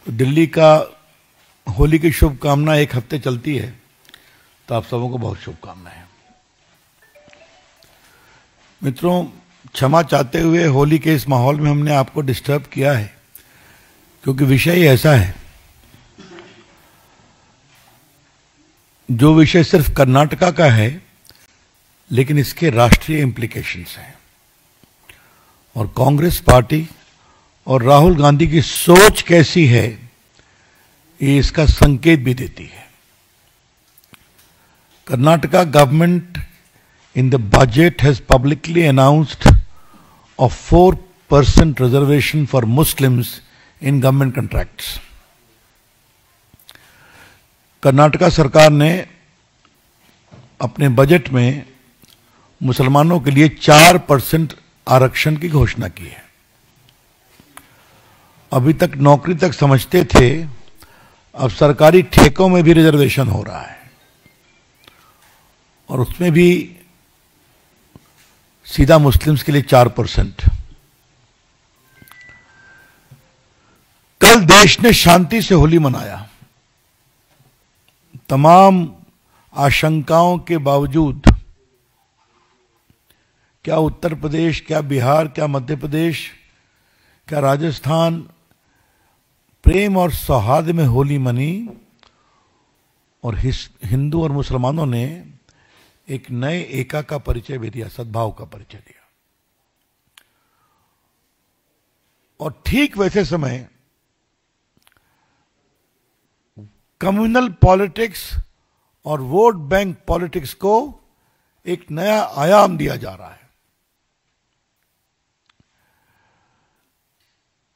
दिल्ली का होली की शुभकामना एक हफ्ते चलती है, तो आप सबों को बहुत शुभकामनाएं। मित्रों, क्षमा चाहते हुए होली के इस माहौल में हमने आपको डिस्टर्ब किया है, क्योंकि विषय ही ऐसा है जो विषय सिर्फ कर्नाटका का है, लेकिन इसके राष्ट्रीय इंप्लीकेशंस हैं। और कांग्रेस पार्टी और राहुल गांधी की सोच कैसी है, ये इसका संकेत भी देती है। Karnataka government in the budget has publicly announced a 4% reservation for Muslims in government contracts. Karnataka सरकार ने अपने बजट में मुसलमानों के लिए 4% आरक्षण की घोषणा की है। अभी तक नौकरी तक समझते थे, अब सरकारी ठेकों में भी रिजर्वेशन हो रहा है, और उसमें भी सीधा मुस्लिम्स के लिए 4%। कल देश ने शांति से होली मनाया। तमाम आशंकाओं के बावजूद, क्या उत्तर प्रदेश, क्या बिहार, क्या मध्य प्रदेश, क्या राजस्थान प्रेम और सौहार्द में होली मनी, और हिंदू और मुसलमानों ने एक नए एका का परिचय भी दिया, सद्भाव का परिचय दिया। और ठीक वैसे समय कम्युनल पॉलिटिक्स और वोट बैंक पॉलिटिक्स को एक नया आयाम दिया जा रहा है।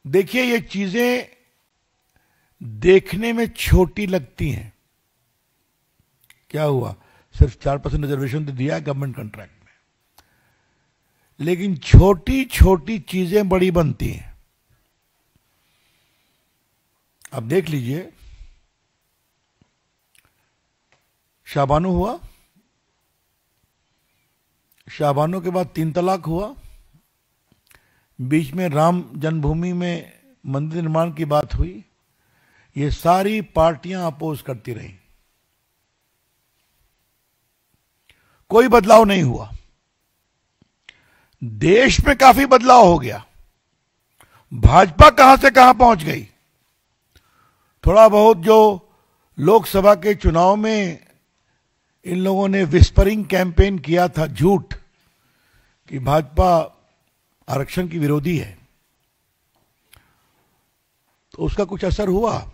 देखिए, ये चीजें देखने में छोटी लगती हैं। क्या हुआ, सिर्फ 4% रिजर्वेशन तो दिया है गवर्नमेंट कॉन्ट्रैक्ट में, लेकिन छोटी छोटी चीजें बड़ी बनती हैं। अब देख लीजिए, शाबानो हुआ, शाबानो के बाद 3 तलाक हुआ, बीच में राम जन्मभूमि में मंदिर निर्माण की बात हुई। ये सारी पार्टियां अपोज करती रहीं, कोई बदलाव नहीं हुआ। देश में काफी बदलाव हो गया। भाजपा कहां से कहां पहुंच गई। थोड़ा बहुत जो लोकसभा के चुनाव में इन लोगों ने विस्परिंग कैंपेन किया था, झूठ, कि भाजपा आरक्षण की विरोधी है, तो उसका कुछ असर हुआ।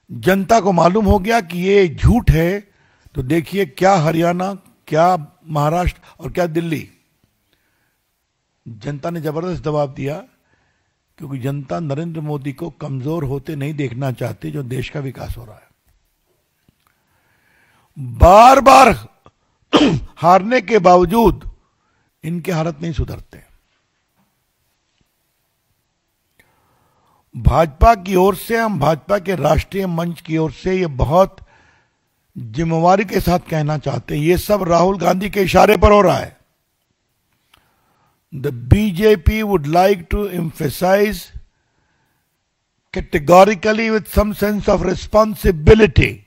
जनता को मालूम हो गया कि ये झूठ है, तो देखिए क्या हरियाणा, क्या महाराष्ट्र और क्या दिल्ली, जनता ने जबरदस्त दबाव दिया, क्योंकि जनता नरेंद्र मोदी को कमजोर होते नहीं देखना चाहती, जो देश का विकास हो रहा है। बार बार हारने के बावजूद इनके हालत नहीं सुधरते। भाजपा की ओर से, हम भाजपा के राष्ट्रीय मंच की ओर से ये बहुत जिम्मेवारी के साथ कहना चाहते हैं, ये सब राहुल गांधी के इशारे पर हो रहा है। The BJP would like to emphasise categorically with some sense of responsibility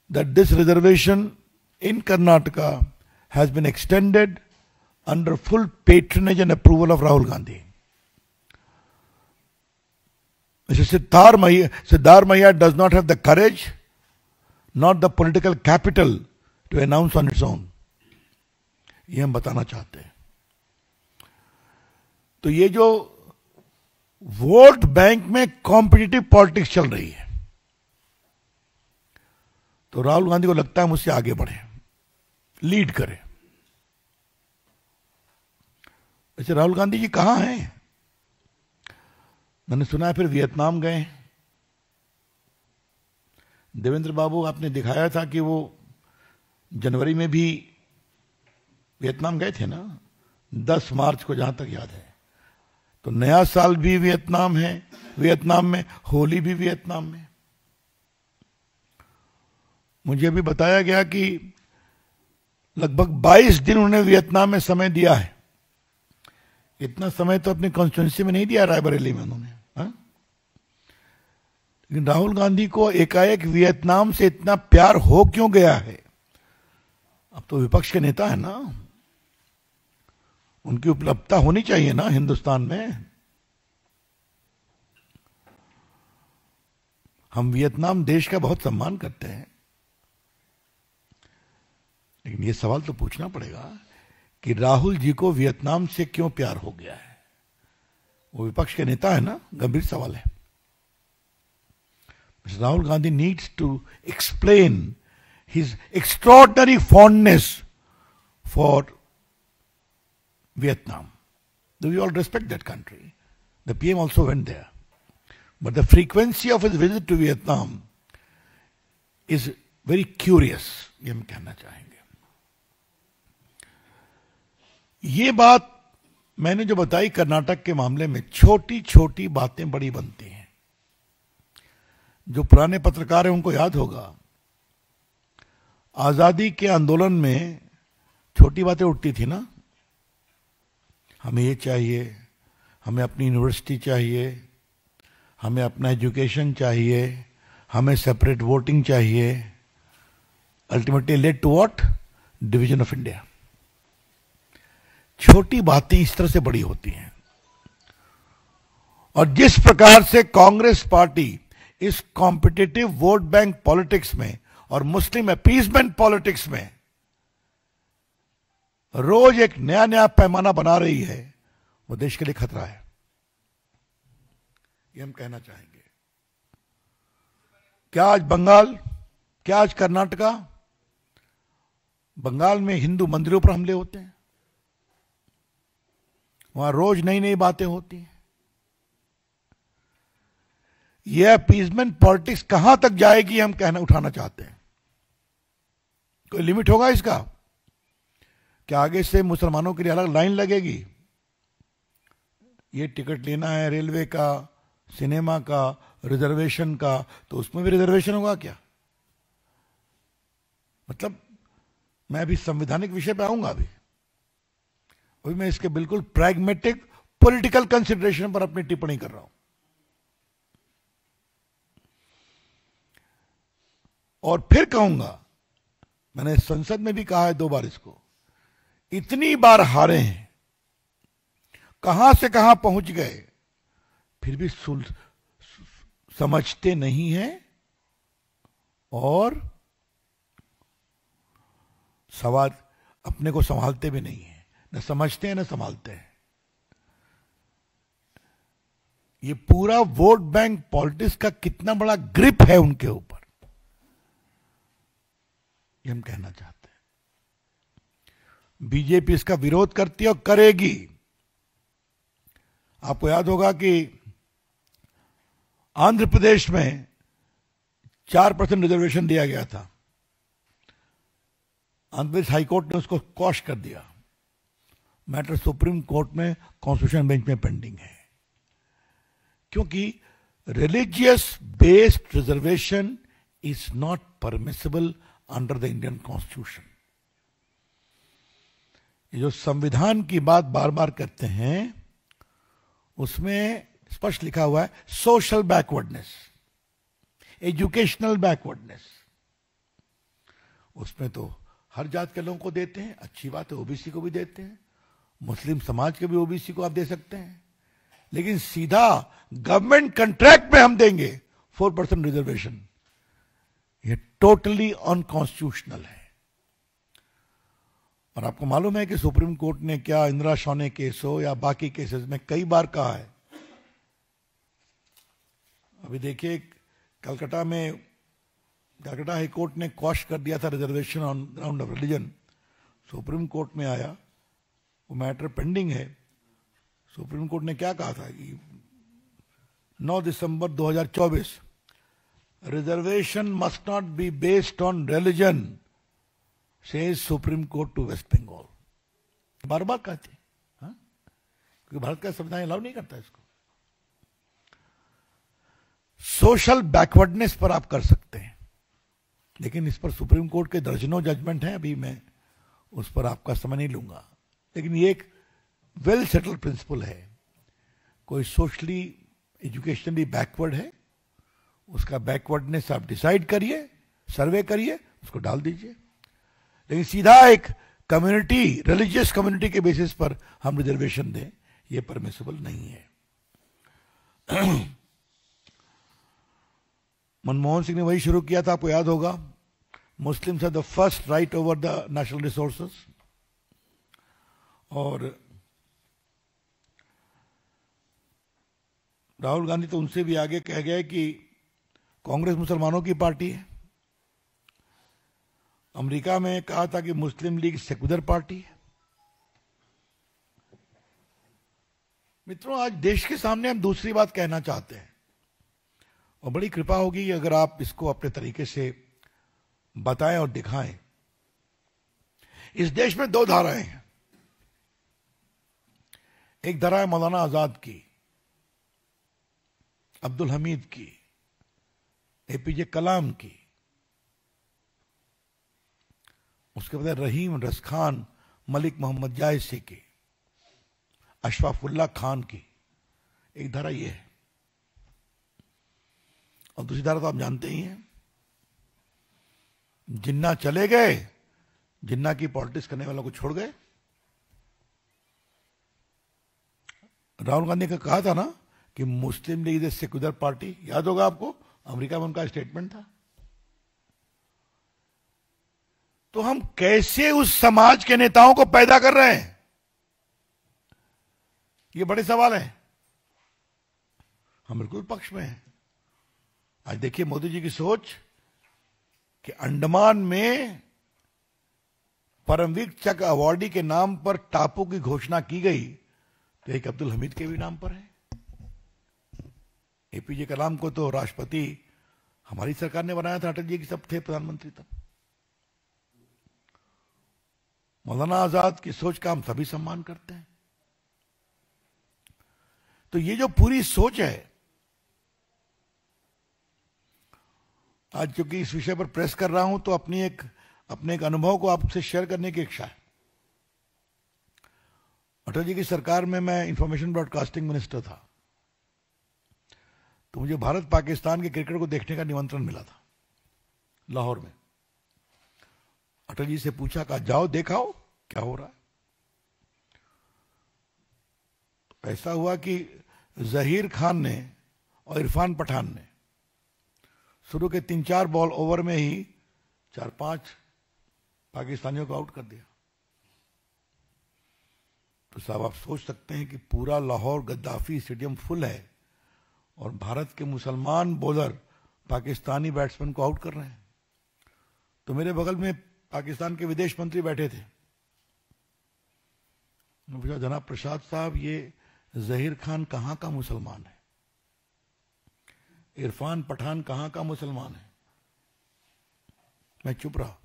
that this reservation in Karnataka has been extended under full patronage and approval of Rahul Gandhi. Mr. Siddhar Mahia does not have the courage, not the political capital to announce on its own. ये हम बताना चाहते हैं। तो ये जो vote bank में competitive politics चल रही है, तो राहुल गांधी को लगता है मुझसे आगे बढ़े, लीड करे। वैसे राहुल गांधी जी कहां हैं? मैंने सुना है फिर वियतनाम गए। देवेंद्र बाबू, आपने दिखाया था कि वो जनवरी में भी वियतनाम गए थे ना, 10 मार्च को, जहां तक याद है। तो नया साल भी वियतनाम है, वियतनाम में होली भी वियतनाम में। मुझे भी बताया गया कि लगभग 22 दिन उन्होंने वियतनाम में समय दिया है। इतना समय तो अपनी कॉन्स्टिट्यूंसी में नहीं दिया, रायबरेली में उन्होंने। लेकिन राहुल गांधी को एकाएक वियतनाम से इतना प्यार हो क्यों गया है? अब तो विपक्ष के नेता है ना, उनकी उपलब्धता होनी चाहिए ना हिंदुस्तान में। हम वियतनाम देश का बहुत सम्मान करते हैं, लेकिन ये सवाल तो पूछना पड़ेगा कि राहुल जी को वियतनाम से क्यों प्यार हो गया है? वो विपक्ष के नेता है ना, गंभीर सवाल है। Rahul Gandhi needs to explain his extraordinary fondness for Vietnam. We all respect that country. The PM also went there. But the frequency of his visit to Vietnam is very curious, ये हम कहना चाहेंगे। ये बात मैंने जो बताई कर्नाटक के मामले में, छोटी छोटी बातें बड़ी बनती हैं। जो पुराने पत्रकार हैं उनको याद होगा, आजादी के आंदोलन में छोटी बातें उठती थी ना, हमें ये चाहिए, हमें अपनी यूनिवर्सिटी चाहिए, हमें अपना एजुकेशन चाहिए, हमें सेपरेट वोटिंग चाहिए। Ultimately led to what? Division of India. छोटी बातें इस तरह से बड़ी होती हैं। और जिस प्रकार से कांग्रेस पार्टी इस कॉम्पिटिटिव वोट बैंक पॉलिटिक्स में और मुस्लिम अपीसमेंट पॉलिटिक्स में रोज एक नया नया पैमाना बना रही है, वो देश के लिए खतरा है, ये हम कहना चाहेंगे। क्या आज बंगाल, क्या आज कर्नाटका, बंगाल में हिंदू मंदिरों पर हमले होते हैं, वहां रोज नई नई बातें होती हैं। यह अपीजमेंट पॉलिटिक्स कहां तक जाएगी हम कहना उठाना चाहते हैं। कोई लिमिट होगा इसका? क्या आगे से मुसलमानों के लिए अलग लाइन लगेगी? ये टिकट लेना है रेलवे का, सिनेमा का, रिजर्वेशन का, तो उसमें भी रिजर्वेशन होगा क्या? मतलब मैं अभी संवैधानिक विषय पे आऊंगा, अभी मैं इसके बिल्कुल प्रैग्मेटिक पॉलिटिकल कंसिडरेशन पर अपनी टिप्पणी कर रहा हूं। और फिर कहूंगा, मैंने संसद में भी कहा है 2 बार इसको, इतनी बार हारे हैं, कहां से कहां पहुंच गए, फिर भी समझते नहीं हैं और सवाल अपने को संभालते भी नहीं है, न समझते हैं न संभालते हैं। ये पूरा वोट बैंक पॉलिटिक्स का कितना बड़ा ग्रिप है उनके ऊपर, ये हम कहना चाहते हैं। बीजेपी इसका विरोध करती है और करेगी। आपको याद होगा कि आंध्र प्रदेश में 4% रिजर्वेशन दिया गया था, आंध्र प्रदेश हाईकोर्ट ने उसको क्वॉश कर दिया। मैटर सुप्रीम कोर्ट में कॉन्स्टिट्यूशन बेंच में पेंडिंग है, क्योंकि religious based reservation is not permissible under the Indian constitution. ये जो संविधान की बात बार बार करते हैं, उसमें स्पष्ट लिखा हुआ है सोशल बैकवर्डनेस, एजुकेशनल बैकवर्डनेस। उसमें तो हर जात के लोगों को देते हैं, अच्छी बात है, ओबीसी को भी देते हैं, मुस्लिम समाज के भी ओबीसी को आप दे सकते हैं, लेकिन सीधा गवर्नमेंट कॉन्ट्रैक्ट में हम देंगे 4% रिजर्वेशन, ये टोटली अनकॉन्स्टिट्यूशनल है। और आपको मालूम है कि सुप्रीम कोर्ट ने क्या इंदिरा शौने केस हो या बाकी केसेस में कई बार कहा है। अभी देखिए, कलकत्ता में कलकत्ता हाई कोर्ट ने क्वॉश कर दिया था reservation on ground of religion, supreme court में आया, वो मैटर पेंडिंग है। सुप्रीम कोर्ट ने क्या कहा था कि 9 दिसंबर 2024 reservation must not be based on religion, says supreme court to West Bengal. बार बार कहते हैं, क्योंकि भारत का संविधान अलाउ नहीं करता इसको। सोशल बैकवर्डनेस पर आप कर सकते हैं, लेकिन इस पर सुप्रीम कोर्ट के दर्जनों जजमेंट हैं, अभी मैं उस पर आपका समय नहीं लूंगा। लेकिन ये एक वेल सेटल्ड प्रिंसिपल है, कोई सोशली एजुकेशनली बैकवर्ड है, उसका बैकवर्डनेस आप डिसाइड करिए, सर्वे करिए, उसको डाल दीजिए। लेकिन सीधा एक कम्युनिटी, रिलीजियस कम्युनिटी के बेसिस पर हम रिजर्वेशन दें, ये परमिसिबल नहीं है। मनमोहन सिंह ने वही शुरू किया था, आपको याद होगा, Muslims have the first right over the national resources. और राहुल गांधी तो उनसे भी आगे कह गए कि कांग्रेस मुसलमानों की पार्टी है। अमेरिका में कहा था कि मुस्लिम लीग सेक्युलर पार्टी है। मित्रों, आज देश के सामने हम दूसरी बात कहना चाहते हैं, और बड़ी कृपा होगी अगर आप इसको अपने तरीके से बताएं और दिखाएं। इस देश में दो धाराएं हैं। एक धारा है मौलाना आजाद की, अब्दुल हमीद की, एपीजे कलाम की, उसके बाद रहीम रस खान, मलिक मोहम्मद जायसी की, अशफाकुल्ला खान की। एक धारा ये है। और दूसरी धारा तो आप जानते ही हैं, जिन्ना चले गए, जिन्ना की पॉलिटिक्स करने वालों को छोड़ गए। राहुल गांधी का कहा था ना कि मुस्लिम लीग इज सेक्युलर पार्टी, याद होगा आपको, अमेरिका में उनका स्टेटमेंट था। तो हम कैसे उस समाज के नेताओं को पैदा कर रहे हैं, ये बड़े सवाल हैं। हम बिल्कुल पक्ष में हैं। आज देखिए मोदी जी की सोच कि अंडमान में परमवीर चक्र अवार्डी के नाम पर टापू की घोषणा की गई, तो एक अब्दुल हमीद के भी नाम पर है। एपीजे कलाम को तो राष्ट्रपति हमारी सरकार ने बनाया था, अटल जी की सब थे प्रधानमंत्री तब। मौलाना आजाद की सोच का हम सभी सम्मान करते हैं। तो ये जो पूरी सोच है, आज चूंकि इस विषय पर प्रेस कर रहा हूं तो अपने एक अनुभव को आपसे शेयर करने की इच्छा है। अटल जी की सरकार में मैं इंफॉर्मेशन ब्रॉडकास्टिंग मिनिस्टर था, तो मुझे भारत पाकिस्तान के क्रिकेट को देखने का निमंत्रण मिला था लाहौर में। अटल जी से पूछा, कहा जाओ देखाओ क्या हो रहा है। ऐसा हुआ कि जहीर खान ने और इरफान पठान ने शुरू के 3-4 बॉल ओवर में ही 4-5 पाकिस्तानियों को आउट कर दिया। तो साहब आप सोच सकते हैं कि पूरा लाहौर गद्दाफी स्टेडियम फुल है और भारत के मुसलमान बॉलर पाकिस्तानी बैट्समैन को आउट कर रहे हैं। तो मेरे बगल में पाकिस्तान के विदेश मंत्री बैठे थे। मैं पूछा, जनाब प्रसाद साहब, ये जहीर खान कहां का मुसलमान है, इरफान पठान कहां का मुसलमान है? मैं चुप रहा।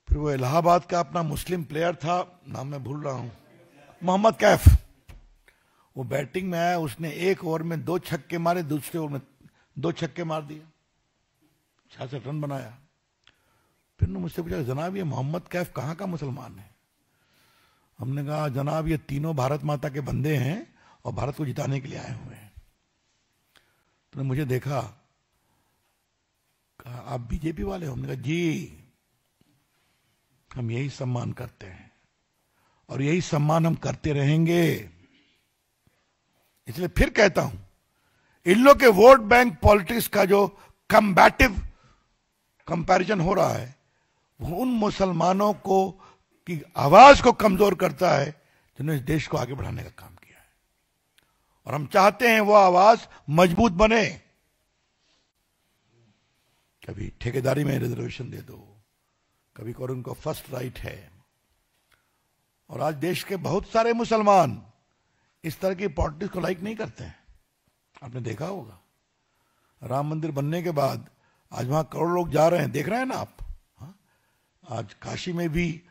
फिर वो इलाहाबाद का अपना मुस्लिम प्लेयर था, नाम मैं भूल रहा हूं, मोहम्मद कैफ, वो बैटिंग में आया, उसने एक ओवर में 2 छक्के मारे, दूसरे ओवर में 2 छक्के मार दिए, 66 रन बनाया। फिर ने मुझसे पूछा, जनाब ये मोहम्मद कैफ कहां का मुसलमान है? हमने कहा, जनाब ये तीनों भारत माता के बंदे हैं और भारत को जिताने के लिए आए हुए हैं। तो मुझे देखा, कहा आप बीजेपी वाले हो? हमने कहा जी, हम यही सम्मान करते हैं और यही सम्मान हम करते रहेंगे। इसलिए फिर कहता हूं, इन लोग के वोट बैंक पॉलिटिक्स का जो कम्बैटिव कंपैरिजन हो रहा है, वो उन मुसलमानों को की आवाज को कमजोर करता है जिन्होंने इस देश को आगे बढ़ाने का काम किया है। और हम चाहते हैं वो आवाज मजबूत बने। कभी ठेकेदारी में रिजर्वेशन दे दो, कभी कहो उनको फर्स्ट राइट है। और आज देश के बहुत सारे मुसलमान इस तरह की पॉलिटिक्स को लाइक नहीं करते हैं। आपने देखा होगा, राम मंदिर बनने के बाद आज वहां करोड़ लोग जा रहे हैं, देख रहे हैं ना आप। हाँ? आज काशी में भी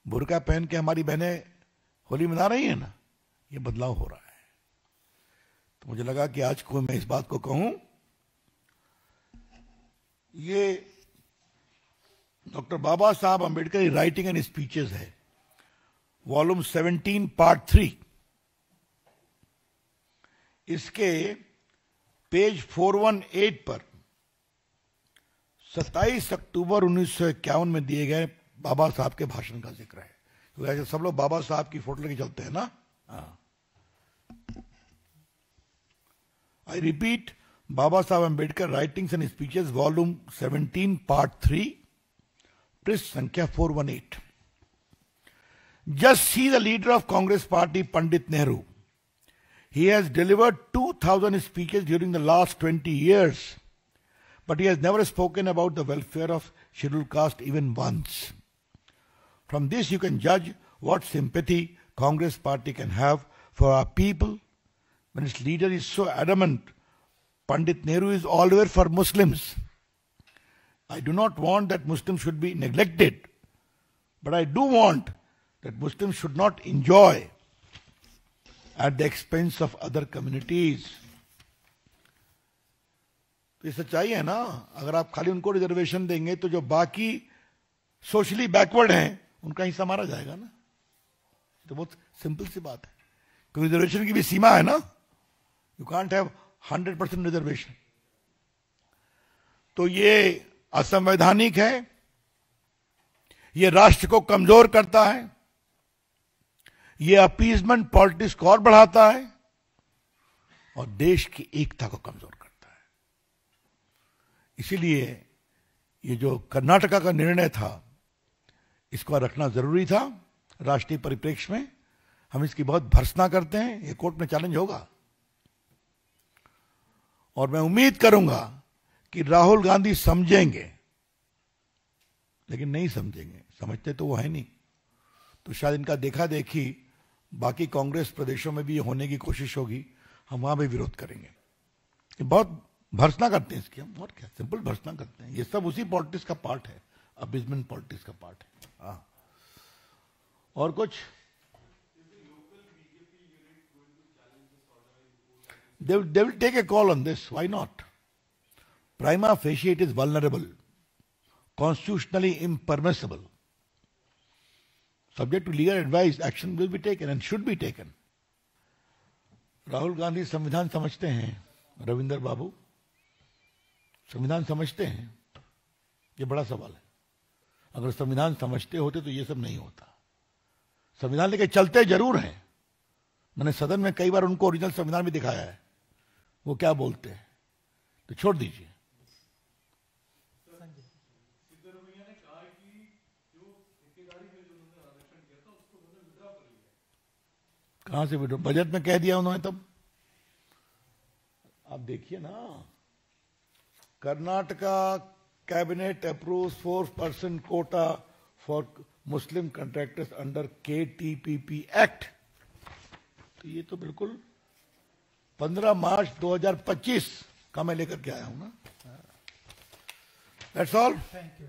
बुर्का पहन के हमारी बहनें होली मना रही है ना, ये बदलाव हो रहा है। तो मुझे लगा कि आज को मैं इस बात को कहूं। ये डॉक्टर बाबा साहब अंबेडकर की राइटिंग एंड स्पीचेस है, वॉल्यूम 17 पार्ट 3। इसके पेज 418 पर 27 अक्टूबर 1951 में दिए गए बाबा साहब के भाषण का जिक्र है। तो ऐसे सब लोग बाबा साहब की फोटो लेके चलते हैं ना। I repeat, Baba Saheb Ambedkar Writings and Speeches, Volume 17, Part 3, पृष्ठ संख्या 418. Just see the leader of Congress Party, Pandit Nehru. He has delivered 2,000 speeches during the last 20 years, but he has never spoken about the welfare of scheduled caste even once. From this you can judge what sympathy Congress Party can have for our people when its leader is so adamant Pandit Nehru is always for Muslims. I do not want that Muslims should be neglected, but I do want that Muslims should not enjoy at the expense of other communities. तो ये सच्चाई है ना। अगर आप खाली उनको reservation देंगे तो जो बाकी सोशली बैकवर्ड हैं उनका हिस्सा मारा जाएगा ना। तो बहुत सिंपल सी बात है, क्योंकि रिजर्वेशन की भी सीमा है ना। You can't have 100% reservation. तो ये असंवैधानिक है, ये राष्ट्र को कमजोर करता है, ये अपीजमेंट पॉलिटिक्स को और बढ़ाता है और देश की एकता को कमजोर करता है। इसीलिए ये जो कर्नाटका का निर्णय था इसको रखना जरूरी था राष्ट्रीय परिप्रेक्ष्य में। हम इसकी बहुत भर्त्सना करते हैं, ये कोर्ट में चैलेंज होगा और मैं उम्मीद करूंगा कि राहुल गांधी समझेंगे, लेकिन नहीं समझेंगे। समझते तो वो है नहीं, तो शायद इनका देखा देखी बाकी कांग्रेस प्रदेशों में भी होने की कोशिश होगी, हम वहां भी विरोध करेंगे। ये बहुत भर्त्सना करते हैं इसकी हम, और क्या सिंपल भर्त्सना करते हैं। ये सब उसी पॉलिटिक्स का पार्ट है, अपीजमेंट पॉलिटिक्स का पार्ट है। हाँ, और कुछ? They will take a call on this. Why not? Prima facie it is vulnerable, constitutionally impermissible. Subject to legal advice, action will be taken and should be taken. Rahul Gandhi संविधान समझते हैं, रविंदर बाबू संविधान समझते हैं? ये बड़ा सवाल है। अगर संविधान समझते होते तो ये सब नहीं होता। संविधान लेके चलते जरूर हैं। मैंने सदन में कई बार उनको ओरिजिनल संविधान भी दिखाया है, वो क्या बोलते हैं, तो छोड़ दीजिए। कहां से विड्रॉ? बजट में कह दिया उन्होंने तब। आप देखिए ना, Karnataka cabinet approves 4% Kota for Muslim contractors under KTPP act. तो ये तो बिल्कुल 15 मार्च 2025 का मैं लेकर के आया हूं ना। That's all. Thank you.